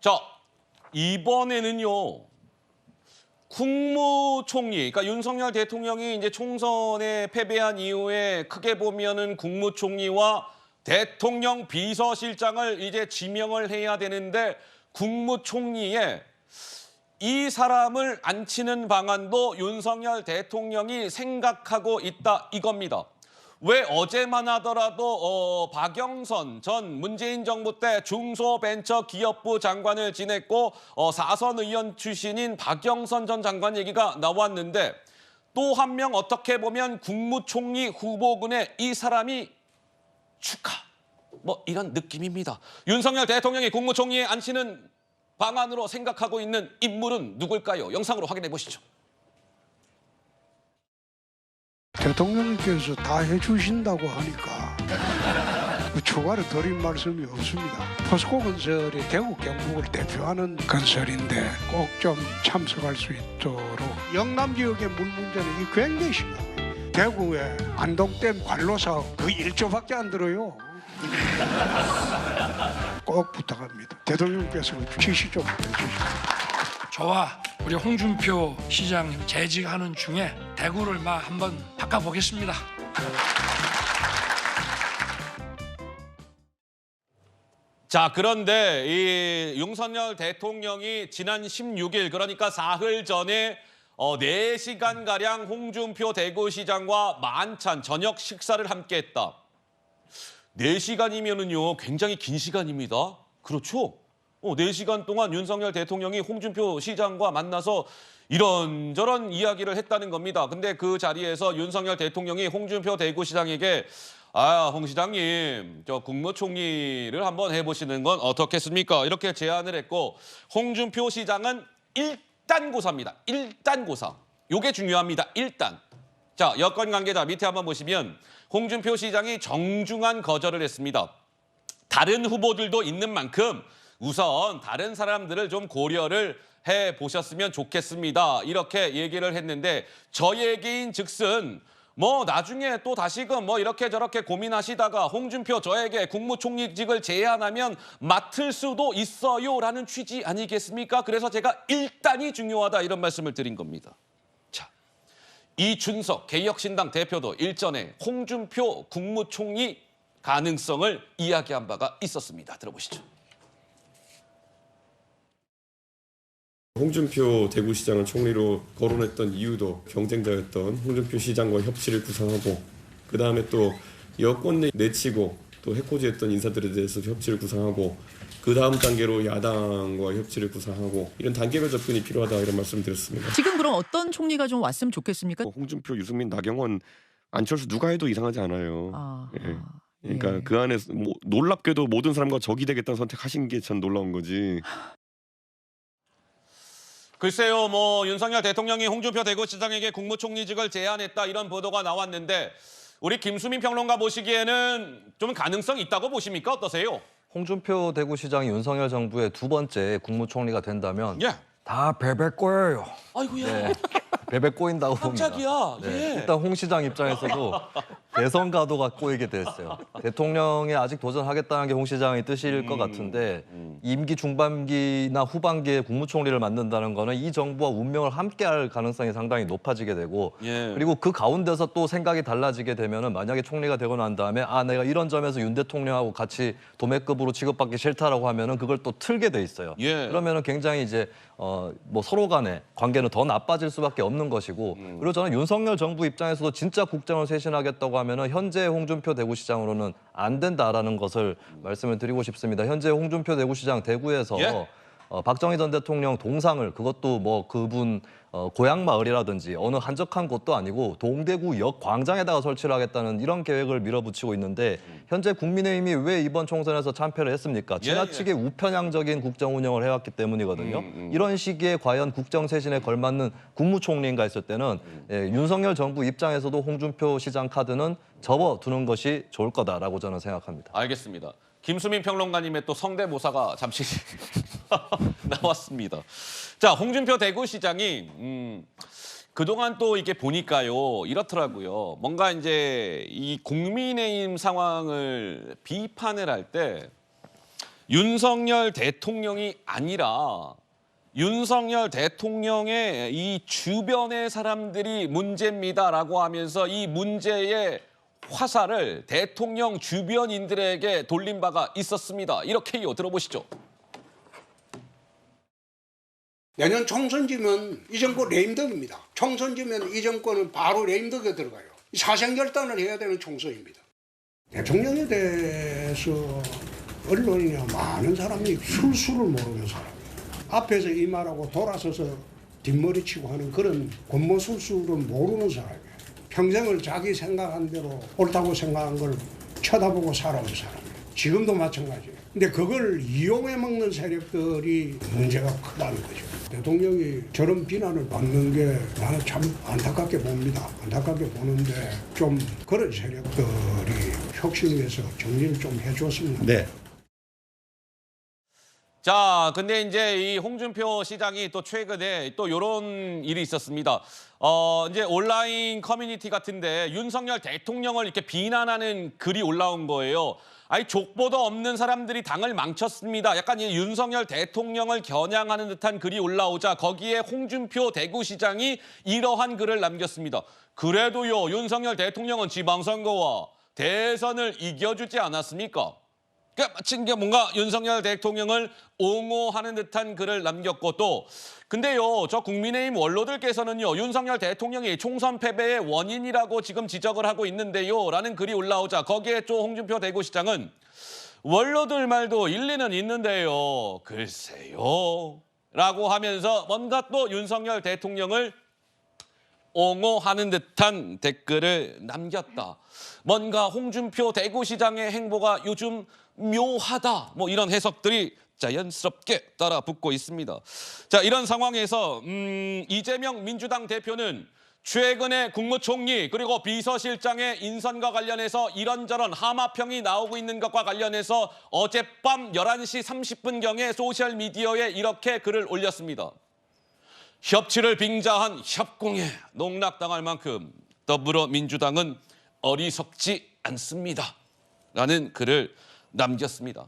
자, 이번에는요. 국무총리, 그러니까 윤석열 대통령이 이제 총선에 패배한 이후에 크게 보면은 국무총리와 대통령 비서실장을 이제 지명을 해야 되는데 국무총리에 이 사람을 앉히는 방안도 윤석열 대통령이 생각하고 있다 이겁니다. 왜 어제만 하더라도 박영선 전 문재인 정부 때 중소벤처기업부 장관을 지냈고 4선 의원 출신인 박영선 전 장관 얘기가 나왔는데 또 한 명 어떻게 보면 국무총리 후보군에 이 사람이 축하 뭐 이런 느낌입니다. 윤석열 대통령이 국무총리에 앉히는 방안으로 생각하고 있는 인물은 누굴까요? 영상으로 확인해 보시죠. 대통령께서 다 해주신다고 하니까 추가로 드릴 말씀이 없습니다. 포스코 건설이 대구 경북을 대표하는 건설인데 꼭 좀 참석할 수 있도록 영남 지역의 물 문제는 굉장히 심각해요. 대구의 안동댐 관로 사업 그 1조밖에 안 들어요. 꼭 부탁합니다. 대통령께서 지시 좀 해주시죠. 저와 우리 홍준표 시장 재직하는 중에 대구를 막 한번 바꿔보겠습니다. 자, 그런데 이 윤석열 대통령이 지난 16일 그러니까 사흘 전에 4시간가량 홍준표 대구시장과 만찬 저녁 식사를 함께했다. 4시간이면은요 굉장히 긴 시간입니다. 그렇죠? 4시간 동안 윤석열 대통령이 홍준표 시장과 만나서 이런저런 이야기를 했다는 겁니다. 근데 그 자리에서 윤석열 대통령이 홍준표 대구시장에게 홍 시장님, 저 국무총리를 한번 해보시는 건 어떻겠습니까? 이렇게 제안을 했고 홍준표 시장은 일단고사입니다. 일단고사. 요게 중요합니다. 일단. 자, 여권 관계자 밑에 한번 보시면 홍준표 시장이 정중한 거절을 했습니다. 다른 후보들도 있는 만큼 우선 다른 사람들을 좀 고려를 해보셨으면 좋겠습니다. 이렇게 얘기를 했는데 저 얘기인 즉슨 뭐 나중에 또 다시금 뭐 이렇게 저렇게 고민하시다가 홍준표 저에게 국무총리직을 제안하면 맡을 수도 있어요라는 취지 아니겠습니까? 그래서 제가 일단이 중요하다 이런 말씀을 드린 겁니다. 자, 이준석 개혁신당 대표도 일전에 홍준표 국무총리 가능성을 이야기한 바가 있었습니다. 들어보시죠. 홍준표 대구시장을 총리로 거론했던 이유도 경쟁자였던 홍준표 시장과 협치를 구상하고 그 다음에 또 여권 내치고 또 해코지했던 인사들에 대해서 협치를 구상하고 그 다음 단계로 야당과 협치를 구상하고 이런 단계별 접근이 필요하다 이런 말씀을 드렸습니다. 지금 그럼 어떤 총리가 좀 왔으면 좋겠습니까? 홍준표, 유승민, 나경원, 안철수 누가 해도 이상하지 않아요. 그러니까 예. 그 안에 놀랍게도 모든 사람과 적이 되겠다는 선택하신 게 전 놀라운 거지. 글쎄요, 뭐 윤석열 대통령이 홍준표 대구시장에게 국무총리직을 제안했다 이런 보도가 나왔는데 우리 김수민 평론가 보시기에는 좀 가능성이 있다고 보십니까? 어떠세요? 홍준표 대구시장이 윤석열 정부의 두 번째 국무총리가 된다면 예. 다 베베 꼬여요. 아이고야. 네. 베베 꼬인다고 봅니다. 깜짝이야. 네. 예. 일단 홍 시장 입장에서도 대선 가도가 꼬이게 됐어요. 대통령에 아직 도전하겠다는 게 홍 시장의 뜻일 것 같은데 임기 중반기나 후반기에 국무총리를 맡는다는 거는 이 정부와 운명을 함께할 가능성이 상당히 높아지게 되고 예. 그리고 그 가운데서 또 생각이 달라지게 되면은 만약에 총리가 되고 난 다음에 내가 이런 점에서 윤 대통령하고 같이 도매급으로 취급받기 싫다라고 하면은 그걸 또 틀게 돼 있어요. 예. 그러면은 굉장히 이제 뭐 서로 간의 관계는 더 나빠질 수밖에 없는 것이고 그리고 저는 윤석열 정부 입장에서도 진짜 국정을 쇄신하겠다고 하면은 현재 홍준표 대구시장으로는 안 된다라는 것을 말씀을 드리고 싶습니다. 현재 홍준표 대구시장 대구에서 예? 박정희 전 대통령 동상을 그것도 뭐 그분 고향 마을이라든지 어느 한적한 곳도 아니고 동대구역 광장에다가 설치를 하겠다는 이런 계획을 밀어붙이고 있는데 현재 국민의힘이 왜 이번 총선에서 참패를 했습니까? 지나치게 우편향적인 국정 운영을 해왔기 때문이거든요. 이런 시기에 과연 국정 쇄신에 걸맞는 국무총리인가 했을 때는 윤석열 정부 입장에서도 홍준표 시장 카드는 접어두는 것이 좋을 거다라고 저는 생각합니다. 알겠습니다. 김수민 평론가님의 또 성대모사가 잠시 나왔습니다. 자, 홍준표 대구시장이 그동안 또 이게 보니까요 이렇더라고요. 뭔가 이제 이 국민의힘 상황을 비판을 할 때 윤석열 대통령이 아니라 윤석열 대통령의 이 주변의 사람들이 문제입니다라고 하면서 이 문제의 화살을 대통령 주변인들에게 돌린 바가 있었습니다. 이렇게요. 들어보시죠. 내년 총선지면 이 정권 레임덕입니다. 총선지면 이 정권은 바로 레임덕에 들어가요. 사생결단을 해야 되는 총선입니다. 대통령에 대해서 언론이나 많은 사람이 술수를 모르는 사람이에요. 앞에서 이 말하고 돌아서서 뒷머리 치고 하는 그런 권모술수를 모르는 사람이에요. 평생을 자기 생각한 대로 옳다고 생각한 걸 쳐다보고 살아온 사람이에요. 지금도 마찬가지예요. 근데 그걸 이용해 먹는 세력들이 문제가 크다는 거죠. 대통령이 저런 비난을 받는 게 나는 참 안타깝게 봅니다. 안타깝게 보는데 좀 그런 세력들이 혁신을 위해서 정리를 좀 해줬으면 합니다. 네. 자, 근데 이제 이 홍준표 시장이 또 최근에 또 이런 일이 있었습니다. 이제 온라인 커뮤니티 같은데 윤석열 대통령을 이렇게 비난하는 글이 올라온 거예요. 아니, 족보도 없는 사람들이 당을 망쳤습니다. 약간 이 윤석열 대통령을 겨냥하는 듯한 글이 올라오자 거기에 홍준표 대구시장이 이러한 글을 남겼습니다. 그래도요, 윤석열 대통령은 지방선거와 대선을 이겨주지 않았습니까? 그러니까 마치 뭔가 윤석열 대통령을 옹호하는 듯한 글을 남겼고 또 근데요, 저 국민의힘 원로들께서는요, 윤석열 대통령이 총선 패배의 원인이라고 지금 지적을 하고 있는데요 라는 글이 올라오자 거기에 또 홍준표 대구시장은 원로들 말도 일리는 있는데요, 글쎄요 라고 하면서 뭔가 또 윤석열 대통령을 옹호하는 듯한 댓글을 남겼다. 뭔가 홍준표 대구시장의 행보가 요즘 묘하다. 뭐 이런 해석들이 자연스럽게 따라 붙고 있습니다. 자, 이런 상황에서 이재명 민주당 대표는 최근에 국무총리 그리고 비서실장의 인선과 관련해서 이런저런 하마평이 나오고 있는 것과 관련해서 어젯밤 11시 30분경에 소셜미디어에 이렇게 글을 올렸습니다. 협치를 빙자한 협공에 농락당할 만큼 더불어민주당은 어리석지 않습니다. 라는 글을 남겼습니다.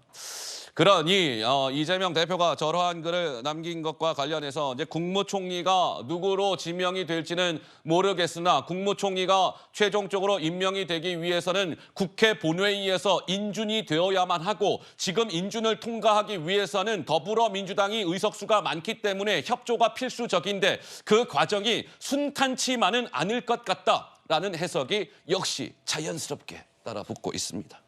그러니 이재명 대표가 저러한 글을 남긴 것과 관련해서 이제 국무총리가 누구로 지명이 될지는 모르겠으나 국무총리가 최종적으로 임명이 되기 위해서는 국회 본회의에서 인준이 되어야만 하고 지금 인준을 통과하기 위해서는 더불어민주당이 의석수가 많기 때문에 협조가 필수적인데 그 과정이 순탄치만은 않을 것 같다라는 해석이 역시 자연스럽게 따라붙고 있습니다.